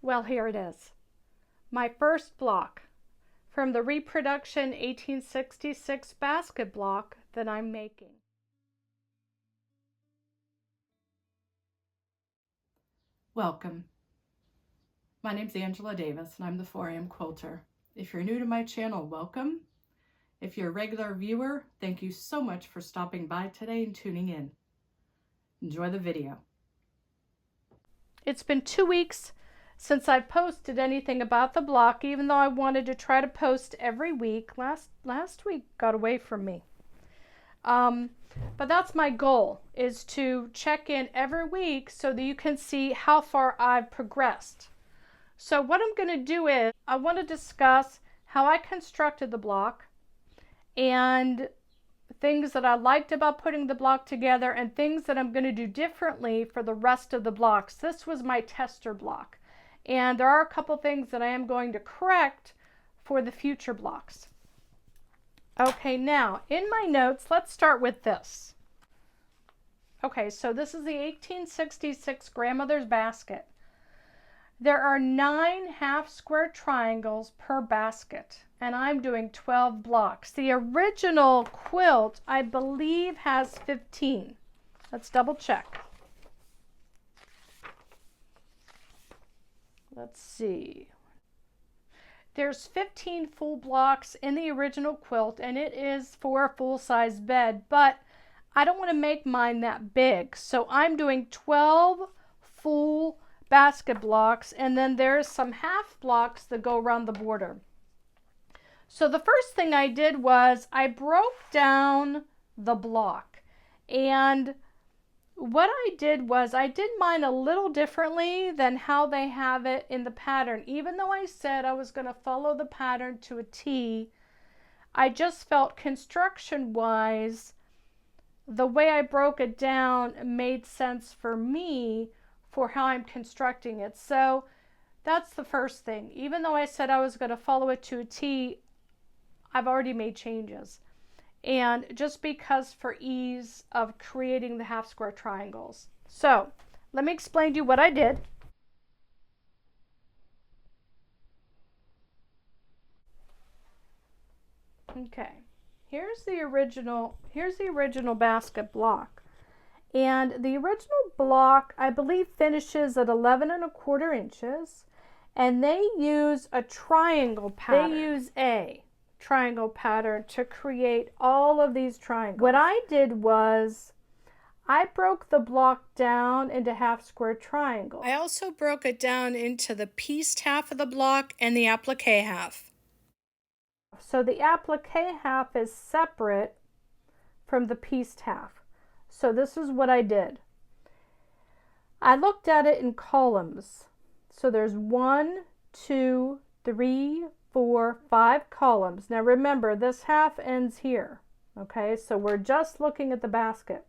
Well, here it is. My first block from the Reproduction 1866 basket block that I'm making. Welcome. My name's Angela Davis and I'm the 4am quilter. If you're new to my channel, welcome. If you're a regular viewer, thank you so much for stopping by today and tuning in. Enjoy the video. It's been 2 weeks since I've posted anything about the block, even though I wanted to try to post every week. Last week got away from me. But that's my goal, is to check in every week so that you can see how far I've progressed. So what I'm going to do is I want to discuss how I constructed the block and things that I liked about putting the block together and things that I'm going to do differently for the rest of the blocks. This was my tester block, and there are a couple things that I am going to correct for the future blocks. Okay, now in my notes, let's start with this. Okay, so this is the 1866 grandmother's basket. There are 9 half square triangles per basket, and I'm doing 12 blocks. The original quilt, I believe, has 15. Let's double check. Let's see. There's 15 full blocks in the original quilt, and it is for a full-size bed, but I don't want to make mine that big, so I'm doing 12 full basket blocks, and then there's some half blocks that go around the border. So the first thing I did was I broke down the block, and what I did was I did mine a little differently than how they have it in the pattern. Even though I said I was going to follow the pattern to a T, I just felt construction wise the way I broke it down made sense for me for how I'm constructing it. So that's the first thing. Even though I said I was going to follow it to a T, I've already made changes. And just because for ease of creating the half square triangles. So let me explain to you what I did. Okay, here's the original basket block. And the original block, I believe, finishes at 11 1/4 inches, and they use a triangle pattern. They use a triangle pattern to create all of these triangles. What I did was I broke the block down into half square triangles. I also broke it down into the pieced half of the block and the applique half. So the applique half is separate from the pieced half. So this is what I did. I looked at it in columns. So there's 1, 2, 3, 4, 5 columns. Now remember, this half ends here. Okay, so we're just looking at the basket.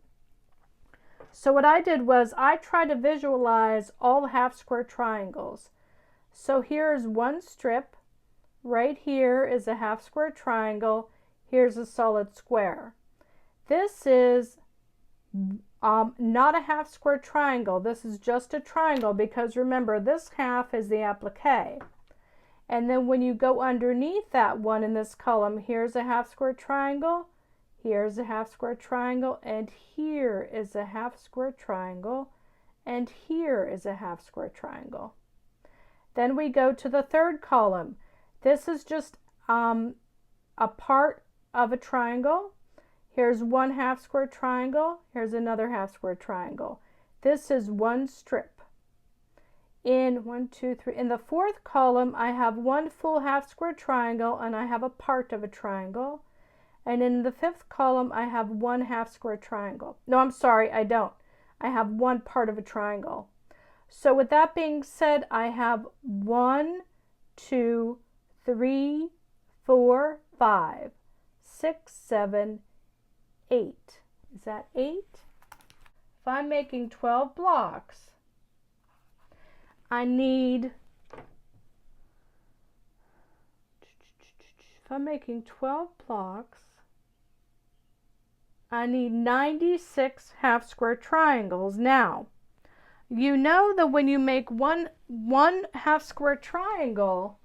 So what I did was I tried to visualize all the half square triangles. So here's one strip. Right here is a half square triangle. Here's a solid square. This is not a half square triangle. This is just a triangle because remember, this half is the applique. And then when you go underneath that one in this column, here's a half square triangle, here's a half square triangle, and here is a half square triangle, and here is a half square triangle. Then we go to the third column. This is just a part of a triangle. Here's one half square triangle, here's another half square triangle. This is one strip. In 1, 2, 3, in the fourth column, I have one full half square triangle and I have a part of a triangle. And in the fifth column, I have one half square triangle. No, I'm sorry, I don't. I have one part of a triangle. So with that being said, I have 1, 2, 3, 4, 5, 6, 7, 8. Is that 8? If I'm making 12 blocks, I need, if I'm making 12 blocks, I need 96 half square triangles. Now, You know that when you make one half square triangle,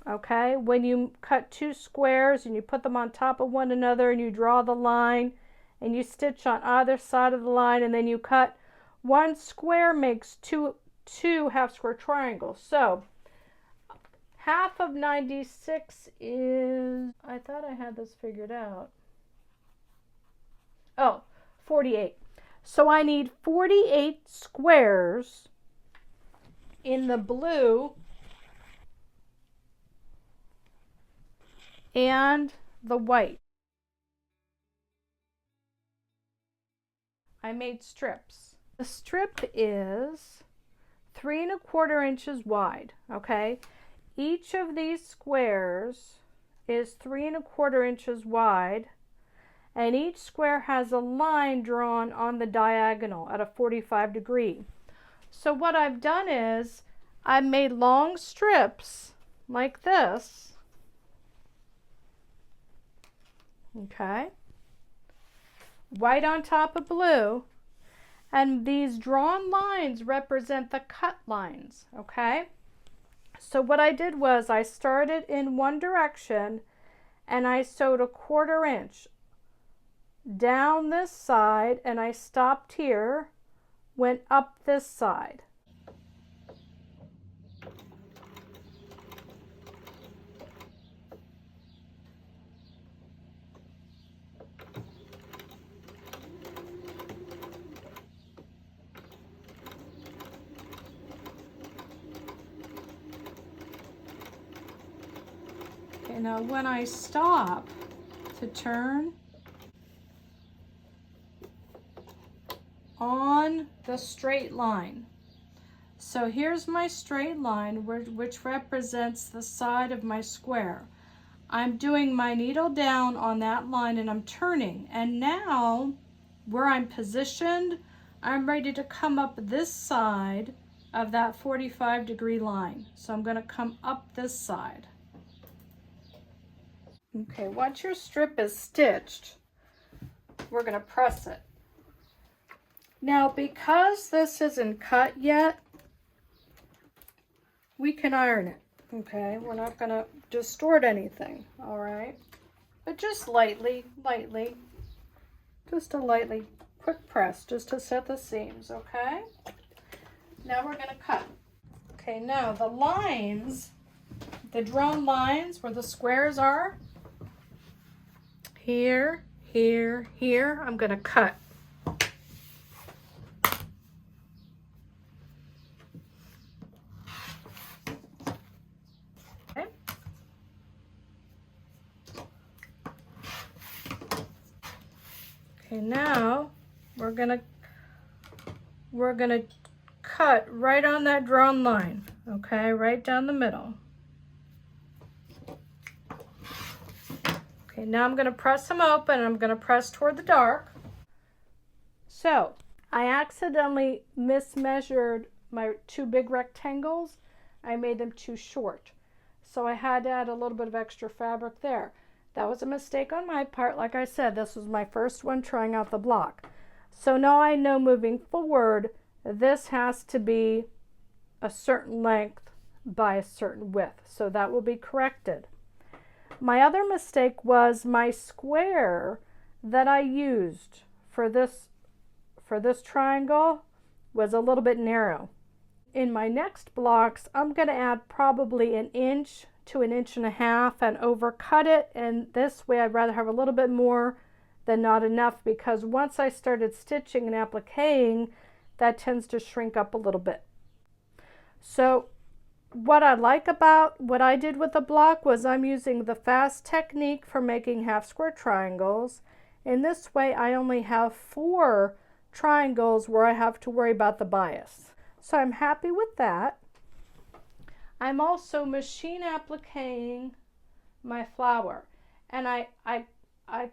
okay, when you cut two squares and you put them on top of one another and you draw the line and you stitch on either side of the line and then you cut, one square makes two half square triangles. So half of 96 is, I thought I had this figured out. Oh, 48. So I need 48 squares in the blue and the white. I made strips. The strip is 3 1/4 inches wide, okay? Each of these squares is 3 1/4 inches wide, and each square has a line drawn on the diagonal at a 45 degree. So what I've done is I've made long strips like this, okay, white on top of blue, and these drawn lines represent the cut lines, okay? So what I did was I started in one direction and I sewed a 1/4 inch down this side and I stopped here, went up this side. Okay, now when I stop to turn on the straight line. So here's my straight line which represents the side of my square. I'm doing my needle down on that line and I'm turning. And now where I'm positioned, I'm ready to come up this side of that 45 degree line. So I'm going to come up this side. Okay, once your strip is stitched, we're going to press it. Now, because this isn't cut yet, we can iron it, okay? We're not going to distort anything, all right? But just lightly, just a lightly quick press just to set the seams, okay? Now we're going to cut. Okay, now the lines, the drawn lines where the squares are, here, here, here, I'm going to cut. Okay, now we're gonna cut right on that drawn line, okay, right down the middle. Okay, now I'm gonna press them open and I'm gonna press toward the dark. So I accidentally mismeasured my two big rectangles. I made them too short. So I had to add a little bit of extra fabric there. That was a mistake on my part. Like I said, this was my first one trying out the block. So now I know moving forward, this has to be a certain length by a certain width. So that will be corrected. My other mistake was my square that I used for this triangle was a little bit narrow. In my next blocks, I'm going to add probably 1 inch to 1.5 inches and overcut it, and this way I'd rather have a little bit more than not enough, because once I started stitching and appliquing, that tends to shrink up a little bit. So what I like about what I did with the block was I'm using the fast technique for making half square triangles. In this way I only have 4 triangles where I have to worry about the bias. So I'm happy with that. I'm also machine appliquing my flower, and I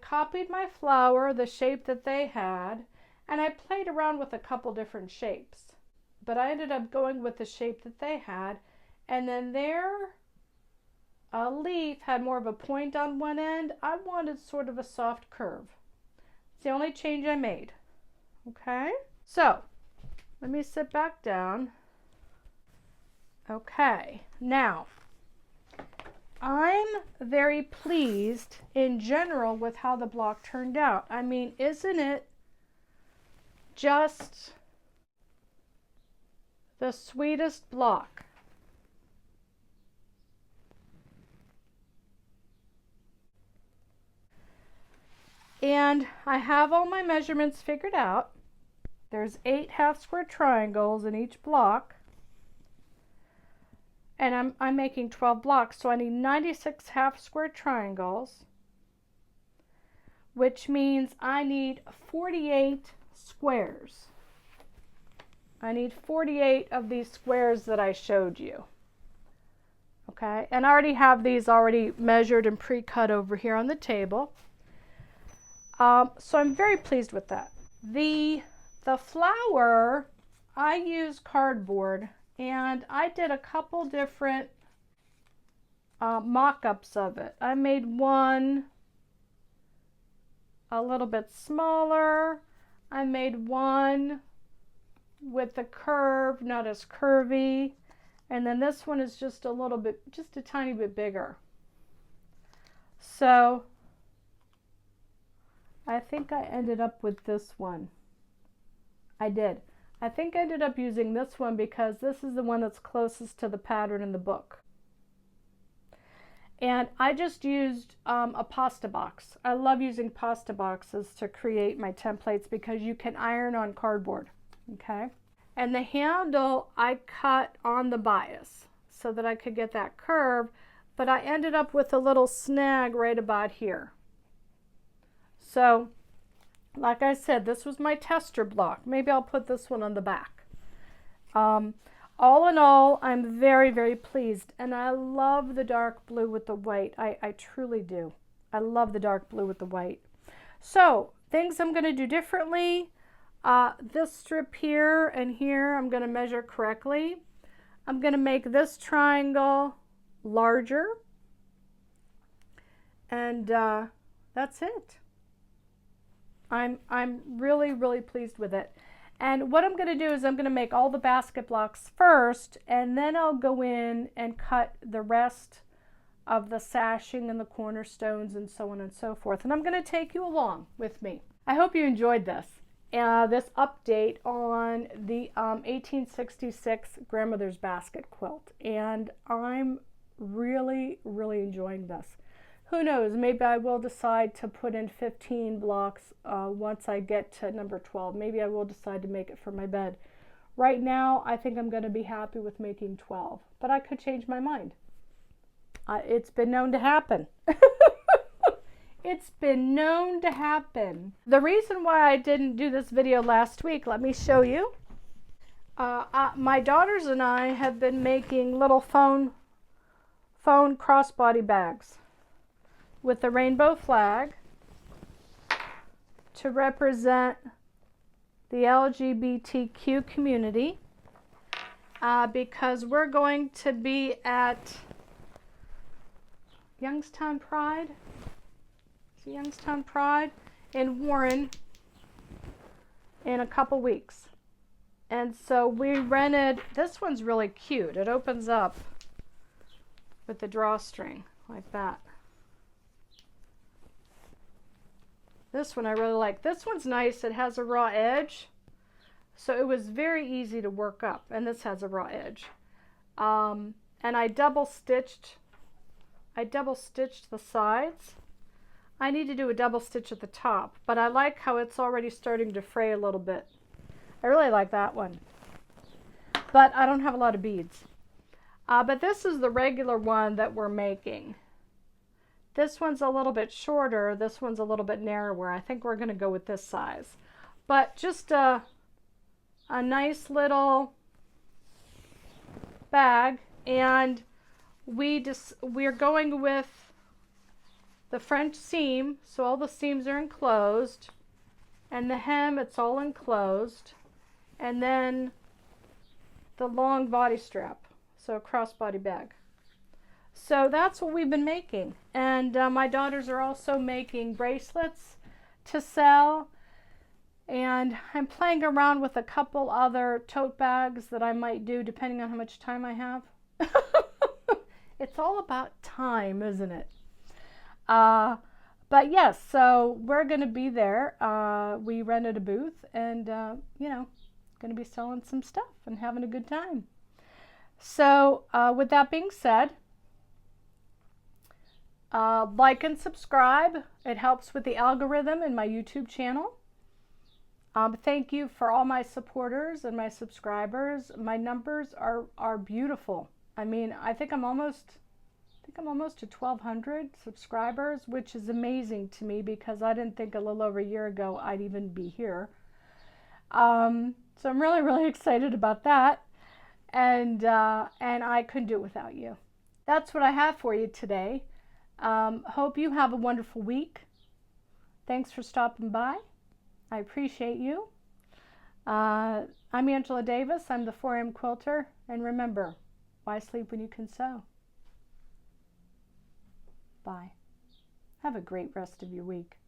copied my flower, the shape that they had, and I played around with a couple different shapes, but I ended up going with the shape that they had. And then their leaf had more of a point on one end. I wanted sort of a soft curve. It's the only change I made. Okay, so Let me sit back down. Okay, now I'm very pleased in general with how the block turned out. I mean, isn't it just the sweetest block? And I have all my measurements figured out. There's 8 half square triangles in each block. And I'm making 12 blocks, so I need 96 half square triangles, which means I need 48 squares. I need 48 of these squares that I showed you. Okay, and I already have these already measured and pre-cut over here on the table. So I'm very pleased with that. The flower, I use cardboard, and I did a couple different mock-ups of it. I made one a little bit smaller. I made one with the curve, not as curvy. And then this one is just a little bit, just a tiny bit bigger. So I think I ended up with this one. I did. I think I ended up using this one because this is the one that's closest to the pattern in the book. And I just used a pasta box. I love using pasta boxes to create my templates because you can iron on cardboard, okay? And the handle I cut on the bias so that I could get that curve, but I ended up with a little snag right about here. So, like I said, this was my tester block. Maybe I'll put this one on the back. All in all, I'm very, very pleased. And I love the dark blue with the white. I truly do. I love the dark blue with the white. So, things I'm going to do differently. This strip here and here, I'm going to measure correctly. I'm going to make this triangle larger. And that's it. I'm really, really pleased with it. And what I'm going to do is I'm going to make all the basket blocks first, and then I'll go in and cut the rest of the sashing and the cornerstones and so on and so forth. And I'm going to take you along with me. I hope you enjoyed this update on the 1866 Grandmother's Basket Quilt. And I'm really, really enjoying this. Who knows, maybe I will decide to put in 15 blocks once I get to number 12. Maybe I will decide to make it for my bed. Right now, I think I'm going to be happy with making 12, but I could change my mind. It's been known to happen. It's been known to happen. The reason why I didn't do this video last week, let me show you. My daughters and I have been making little phone crossbody bags with the rainbow flag to represent the LGBTQ community because we're going to be at Youngstown Pride. Is it Youngstown Pride in Warren in a couple weeks. And so we rented, this one's really cute. It opens up with the drawstring like that. This one I really like. This one's nice. It has a raw edge. So it was very easy to work up. And this has a raw edge. And I double stitched the sides. I need to do a double stitch at the top. But I like how it's already starting to fray a little bit. I really like that one. But I don't have a lot of beads. But this is the regular one that we're making. This one's a little bit shorter. This one's a little bit narrower. I think we're going to go with this size. But just a nice little bag. And we're going with the French seam. So all the seams are enclosed. And the hem, it's all enclosed. And then the long body strap. So a crossbody bag. So that's what we've been making. And my daughters are also making bracelets to sell. And I'm playing around with a couple other tote bags that I might do depending on how much time I have. It's all about time, isn't it? But yes, so we're going to be there. We rented a booth and, going to be selling some stuff and having a good time. So with that being said, like and subscribe. It helps with the algorithm in my YouTube channel. Thank you for all my supporters and my subscribers. My numbers are beautiful. I mean, I think I'm almost to 1,200 subscribers, which is amazing to me because I didn't think a little over a year ago I'd even be here. So I'm really, really excited about that, and I couldn't do it without you. That's what I have for you today. Hope you have a wonderful week. Thanks for stopping by. I appreciate you. I'm Angela Davis. I'm the 4am Quilter. And remember, why sleep when you can sew? Bye. Have a great rest of your week.